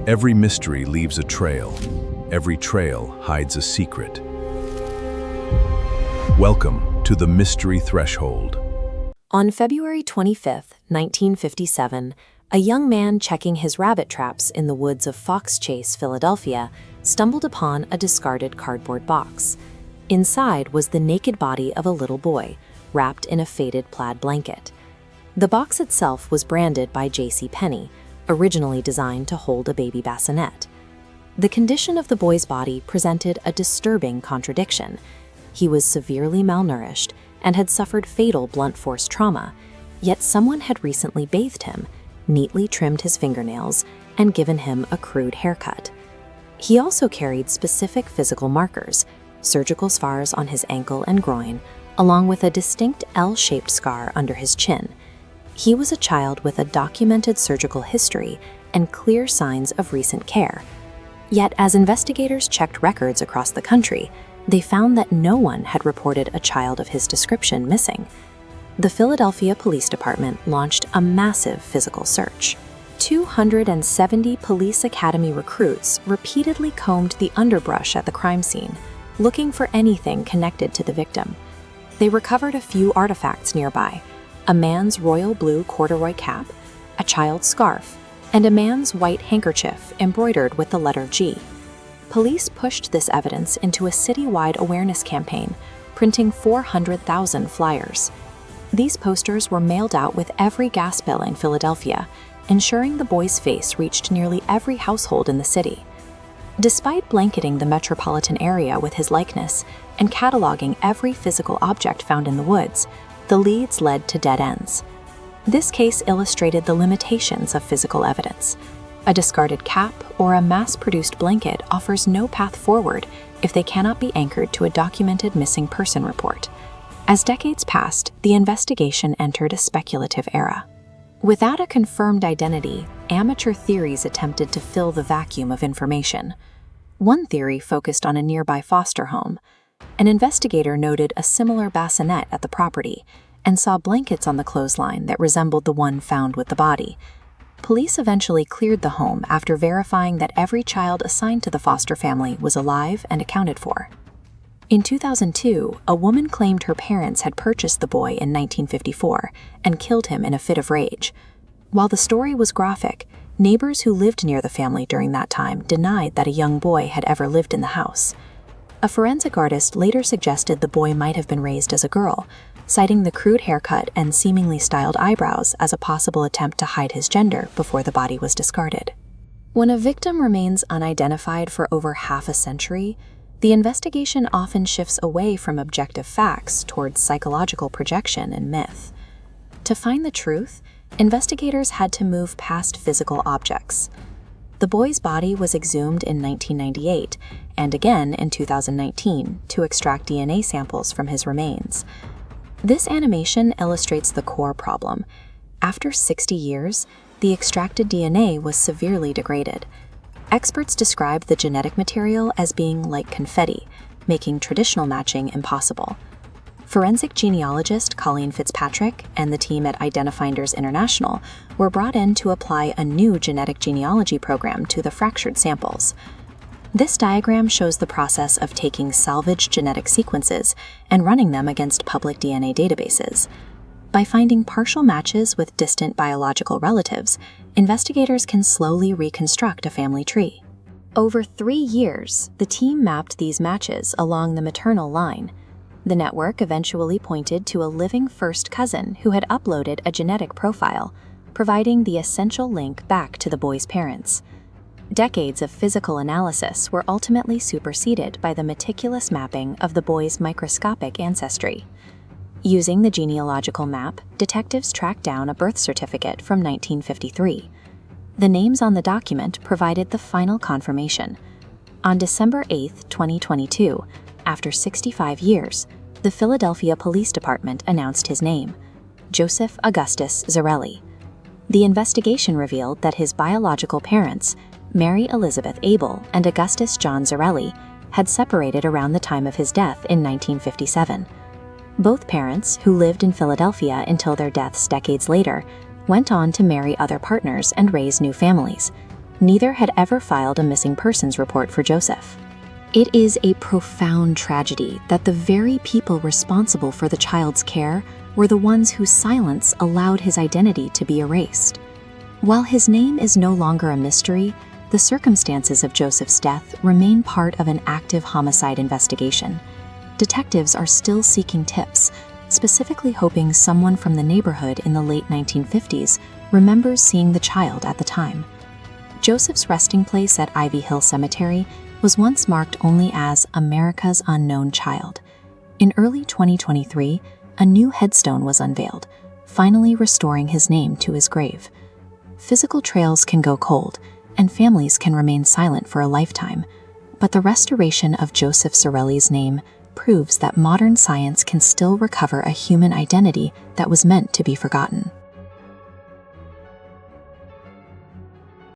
Every mystery leaves a trail. Every trail hides a secret. Welcome to the Mystery Threshold. On February 25, 1957, a young man checking his rabbit traps in the woods of Fox Chase, Philadelphia, stumbled upon a discarded cardboard box. Inside was the naked body of a little boy, wrapped in a faded plaid blanket. The box itself was branded by J.C. Penney, originally designed to hold a baby bassinet. The condition of the boy's body presented a disturbing contradiction. He was severely malnourished and had suffered fatal blunt force trauma, yet someone had recently bathed him, neatly trimmed his fingernails, and given him a crude haircut. He also carried specific physical markers, surgical scars on his ankle and groin, along with a distinct L-shaped scar under his chin. He was a child with a documented surgical history and clear signs of recent care. Yet, as investigators checked records across the country, they found that no one had reported a child of his description missing. The Philadelphia Police Department launched a massive physical search. 270 police academy recruits repeatedly combed the underbrush at the crime scene, looking for anything connected to the victim. They recovered a few artifacts nearby: a man's royal blue corduroy cap, a child's scarf, and a man's white handkerchief embroidered with the letter G. Police pushed this evidence into a citywide awareness campaign, printing 400,000 flyers. These posters were mailed out with every gas bill in Philadelphia, ensuring the boy's face reached nearly every household in the city. Despite blanketing the metropolitan area with his likeness and cataloging every physical object found in the woods, the leads led to dead ends. This case illustrated the limitations of physical evidence. A discarded cap or a mass-produced blanket offers no path forward if they cannot be anchored to a documented missing person report. As decades passed, the investigation entered a speculative era. Without a confirmed identity, amateur theories attempted to fill the vacuum of information. One theory focused on a nearby foster home. An investigator noted a similar bassinet at the property and saw blankets on the clothesline that resembled the one found with the body. Police eventually cleared the home after verifying that every child assigned to the foster family was alive and accounted for. In 2002, a woman claimed her parents had purchased the boy in 1954 and killed him in a fit of rage. While the story was graphic, neighbors who lived near the family during that time denied that a young boy had ever lived in the house. A forensic artist later suggested the boy might have been raised as a girl, citing the crude haircut and seemingly styled eyebrows as a possible attempt to hide his gender before the body was discarded. When a victim remains unidentified for over half a century, the investigation often shifts away from objective facts towards psychological projection and myth. To find the truth, investigators had to move past physical objects. The boy's body was exhumed in 1998 and again in 2019 to extract DNA samples from his remains. This animation illustrates the core problem. After 60 years, the extracted DNA was severely degraded. Experts described the genetic material as being like confetti, making traditional matching impossible. Forensic genealogist Colleen Fitzpatrick and the team at Identifinders International were brought in to apply a new genetic genealogy program to the fractured samples. This diagram shows the process of taking salvaged genetic sequences and running them against public DNA databases. By finding partial matches with distant biological relatives, investigators can slowly reconstruct a family tree. Over 3 years, the team mapped these matches along the maternal line. The network eventually pointed to a living first cousin who had uploaded a genetic profile, providing the essential link back to the boy's parents. Decades of physical analysis were ultimately superseded by the meticulous mapping of the boy's microscopic ancestry. Using the genealogical map, detectives tracked down a birth certificate from 1953. The names on the document provided the final confirmation. On December 8, 2022, after 65 years, the Philadelphia Police Department announced his name, Joseph Augustus Zarelli. The investigation revealed that his biological parents, Mary Elizabeth Abel and Augustus John Zarelli, had separated around the time of his death in 1957. Both parents, who lived in Philadelphia until their deaths decades later, went on to marry other partners and raise new families. Neither had ever filed a missing persons report for Joseph. It is a profound tragedy that the very people responsible for the child's care were the ones whose silence allowed his identity to be erased. While his name is no longer a mystery, the circumstances of Joseph's death remain part of an active homicide investigation. Detectives are still seeking tips, specifically hoping someone from the neighborhood in the late 1950s remembers seeing the child at the time. Joseph's resting place at Ivy Hill Cemetery was once marked only as America's Unknown Child. In early 2023, a new headstone was unveiled, finally restoring his name to his grave. Physical trails can go cold, and families can remain silent for a lifetime, but the restoration of Joseph Zarelli's name proves that modern science can still recover a human identity that was meant to be forgotten.